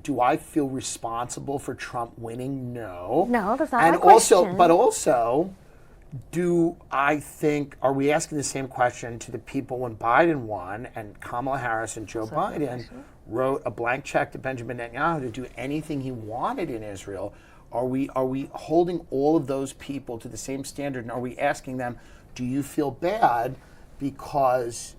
do I feel responsible for Trump winning? No. No, that's not and my question. Also, do I think, are we asking the same question to the people when Biden won and Kamala Harris and Joe Biden wrote a blank check to Benjamin Netanyahu to do anything he wanted in Israel? Are we holding all of those people to the same standard, and are we asking them, do you feel bad because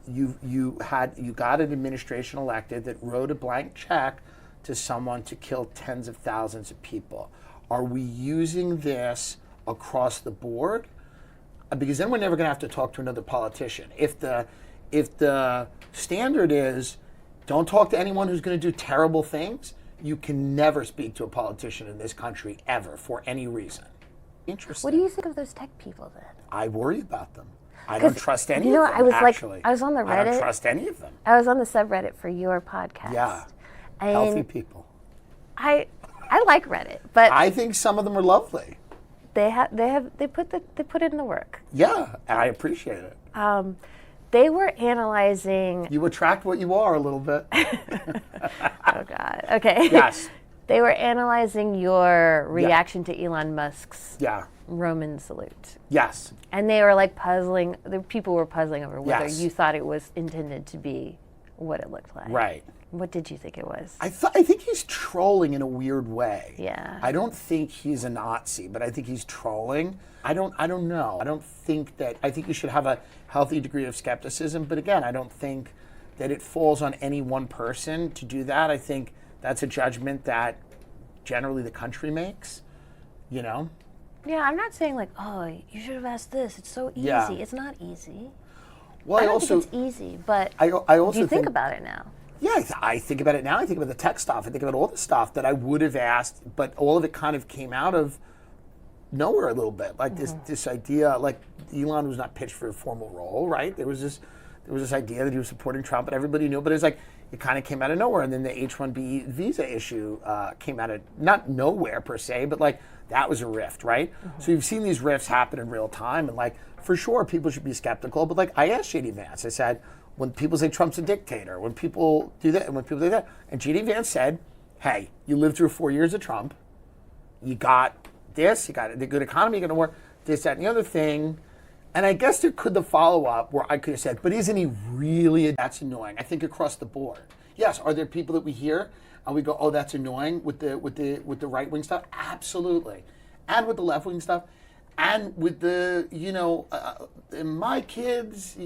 you got an administration elected that wrote a blank check to someone to kill tens of thousands of people? Are we using this across the board? Because then we're never going to have to talk to another politician. If the standard is don't talk to anyone who's going to do terrible things, you can never speak to a politician in this country ever for any reason. Interesting. What do you think of those tech people then? I worry about them. I don't trust any of them, I was actually. I was on the Reddit. I don't trust any of them. I was on the subreddit for your podcast. Yeah. And Healthy people. I like Reddit, but I think some of them are lovely. they put in the work. Yeah, and I appreciate it. They were analyzing. You attract what you are a little bit. Oh God. Okay. Yes. They were analyzing your reaction to Elon Musk's Roman salute. Yes. And they were like puzzling. The people were puzzling over whether Yes. you thought it was intended to be what it looked like. Right. What did you think it was? I think he's trolling in a weird way. Yeah. I don't think he's a Nazi, but I think he's trolling. I don't know. I think you should have a healthy degree of skepticism, but again, I don't think that it falls on any one person to do that. I think that's a judgment that generally the country makes, you know? Yeah, I'm not saying like, oh, you should have asked this. It's so easy. Yeah. It's not easy. Well, I don't think it's easy, but I also do you think about it now? Yeah, I think about it now. I think about the tech stuff. I think about all the stuff that I would have asked, but all of it kind of came out of nowhere a little bit. Like this idea, like Elon was not pitched for a formal role, right? There was this idea that he was supporting Trump, and everybody knew. But it kind of came out of nowhere. And then the H-1B visa issue came out of not nowhere per se, but like that was a rift, right? So you've seen these rifts happen in real time, and like for sure people should be skeptical. But like I asked JD Vance, I said, when people say Trump's a dictator, when people do that, and when people do that, and JD Vance said, hey, you lived through 4 years of Trump, you got this, you got the good economy, you're going to work, this, that, and the other thing. And I guess there could the follow-up where I could have said, but isn't he really, that's annoying. I think across the board. Yes, are there people that we hear and we go, oh, that's annoying with the right-wing stuff? Absolutely. And with the left-wing stuff. And with the, my kids,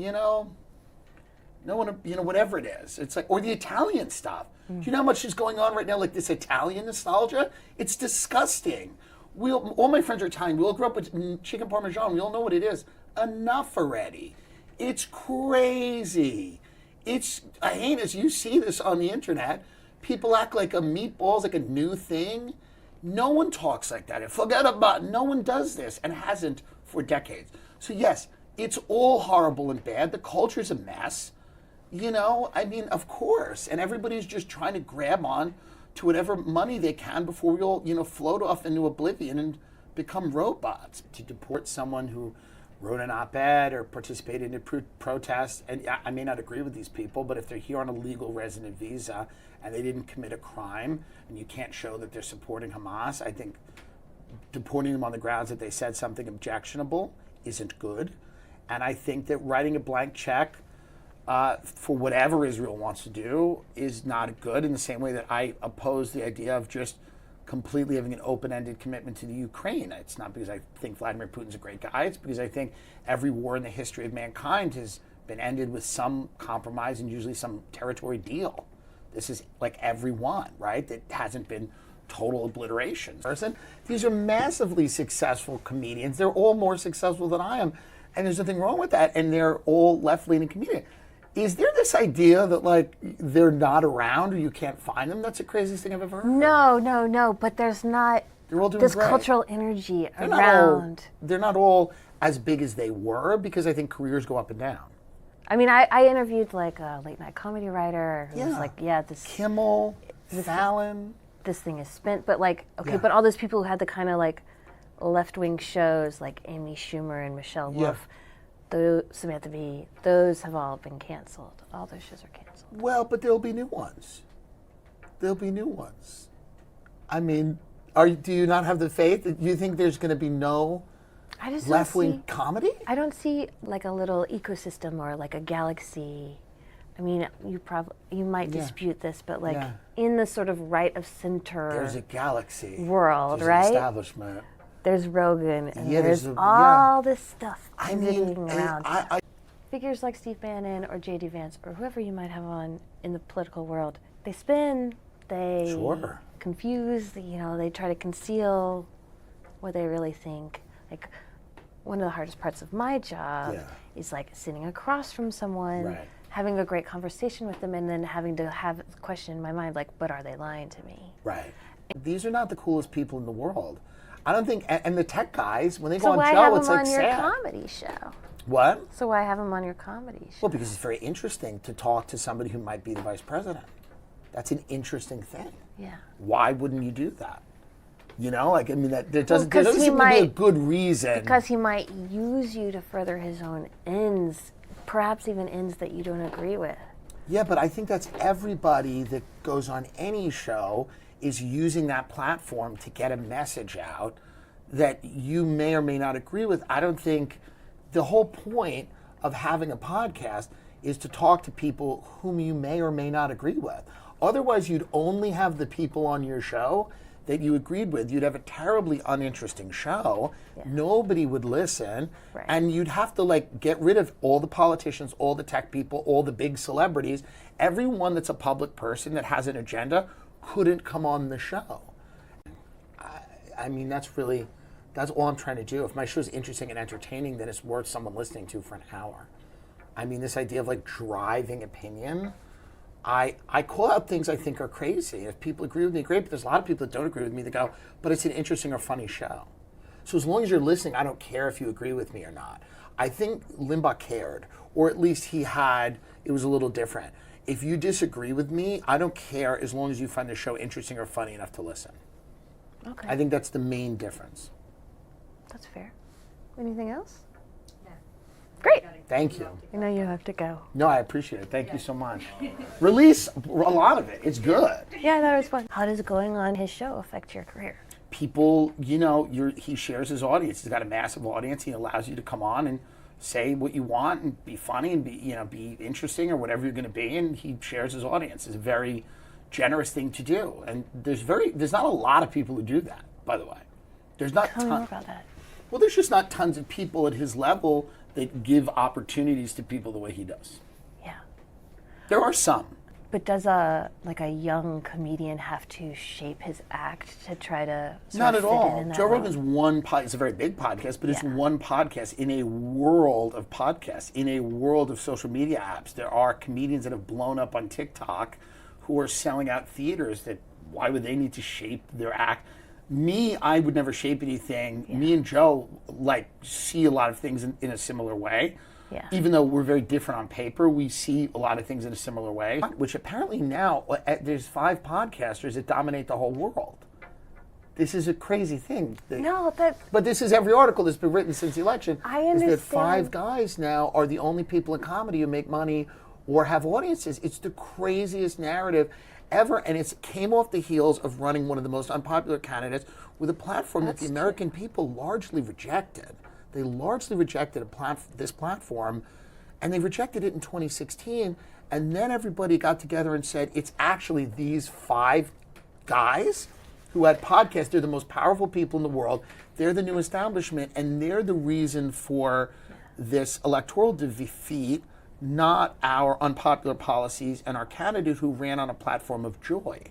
no one, whatever it is. It's like, or the Italian stuff. Do you know how much is going on right now? Like this Italian nostalgia? It's disgusting. All my friends are Italian. We all grew up with chicken parmesan. We all know what it is. Enough already. It's crazy. I hate it. You see this on the internet. People act like a meatball's like a new thing. No one talks like that. Forget about it. No one does this and hasn't for decades. So yes, it's all horrible and bad. The culture's a mess. Of course. And everybody's just trying to grab on to whatever money they can before we all, float off into oblivion and become robots. To deport someone who wrote an op-ed or participated in a protest, and I may not agree with these people, but if they're here on a legal resident visa and they didn't commit a crime and you can't show that they're supporting Hamas, I think deporting them on the grounds that they said something objectionable isn't good. And I think that writing a blank check for whatever Israel wants to do is not good, in the same way that I oppose the idea of just completely having an open-ended commitment to the Ukraine. It's not because I think Vladimir Putin's a great guy. It's because I think every war in the history of mankind has been ended with some compromise and usually some territory deal. This is like every one, right? That hasn't been total obliteration. These are massively successful comedians. They're all more successful than I am. And there's nothing wrong with that. And they're all left-leaning comedians. Is there this idea that, like, they're not around or you can't find them? That's the craziest thing I've ever heard. No. But there's not this great. cultural energy around. They're not all as big as they were, because I think careers go up and down. I mean, I interviewed, like, a late-night comedy writer who was like, this... Kimmel, Fallon. This thing is spent. But, like, but all those people who had the kind of, like, left-wing shows, like Amy Schumer and Michelle Wolf... Samantha Bee, those have all been canceled. All those shows are canceled. Well, but there'll be new ones. There'll be new ones. I mean, do you not have the faith? Do you think there's going to be no I just left-wing comedy? I don't see like a little ecosystem or like a galaxy. I mean, you might dispute this, but like in the sort of right of center There's a galaxy world, there's right? An establishment. There's Rogan, and there's all this stuff sitting around. Figures like Steve Bannon or J.D. Vance or whoever you might have on in the political world, they spin, they confuse, they try to conceal what they really think. Like, one of the hardest parts of my job is like sitting across from someone, having a great conversation with them, and then having to have a question in my mind like, but are they lying to me? Right. These are not the coolest people in the world. I don't think, and the tech guys, when they go on why show, have it's them like on your sad. comedy show? What? So why have them on your comedy show? Well, because it's very interesting to talk to somebody who might be the vice president. That's an interesting thing. Yeah. Why wouldn't you do that? Like, I mean, there doesn't seem to be a good reason. Because he might use you to further his own ends, perhaps even ends that you don't agree with. Yeah, but I think that's everybody that goes on any show is using that platform to get a message out that you may or may not agree with. I don't think the whole point of having a podcast is to talk to people whom you may or may not agree with. Otherwise, you'd only have the people on your show that you agreed with. You'd have a terribly uninteresting show. Yeah. Nobody would listen. Right. And you'd have to get rid of all the politicians, all the tech people, all the big celebrities. Everyone that's a public person that has an agenda couldn't come on the show. I mean, that's all I'm trying to do. If my show's interesting and entertaining, then it's worth someone listening to for an hour. I mean, this idea of driving opinion, I call out things I think are crazy. If people agree with me, great, but there's a lot of people that don't agree with me that go, but it's an interesting or funny show. So as long as you're listening, I don't care if you agree with me or not. I think Limbaugh cared, or at least it was a little different. If you disagree with me, I don't care as long as you find the show interesting or funny enough to listen. Okay. I think that's the main difference. That's fair. Anything else? No. Great. Thank you. You know you have to go. No, I appreciate it. Thank you so much. Release a lot of it. It's good. Yeah, that was fun. How does going on his show affect your career? People, he shares his audience. He's got a massive audience. He allows you to come on and say what you want and be funny and be interesting or whatever you're going to be, and he shares his audience. It's a very generous thing to do, and there's not a lot of people who do that, by the way. There's not Tell me more about that. Well, there's just not tons of people at his level that give opportunities to people the way he does. Yeah. There are some. But does a young comedian have to shape his act to try to Not at all. Joe Rogan's one it's a very big podcast, but it's one podcast in a world of podcasts, in a world of social media apps. There are comedians that have blown up on TikTok who are selling out theaters that why would they need to shape their act? Me, I would never shape anything. Yeah. Me and Joe see a lot of things in a similar way. Yeah. Even though we're very different on paper, we see a lot of things in a similar way, which apparently now there's 5 podcasters that dominate the whole world. This is a crazy thing. But this is every article that's been written since the election. I understand. Is that 5 guys now are the only people in comedy who make money or have audiences. It's the craziest narrative ever, and it came off the heels of running one of the most unpopular candidates with a platform that the American people largely rejected. They largely rejected this platform, and they rejected it in 2016, and then everybody got together and said, it's actually these 5 guys who had podcasts. They're the most powerful people in the world. They're the new establishment, and they're the reason for this electoral defeat, not our unpopular policies and our candidate who ran on a platform of joy.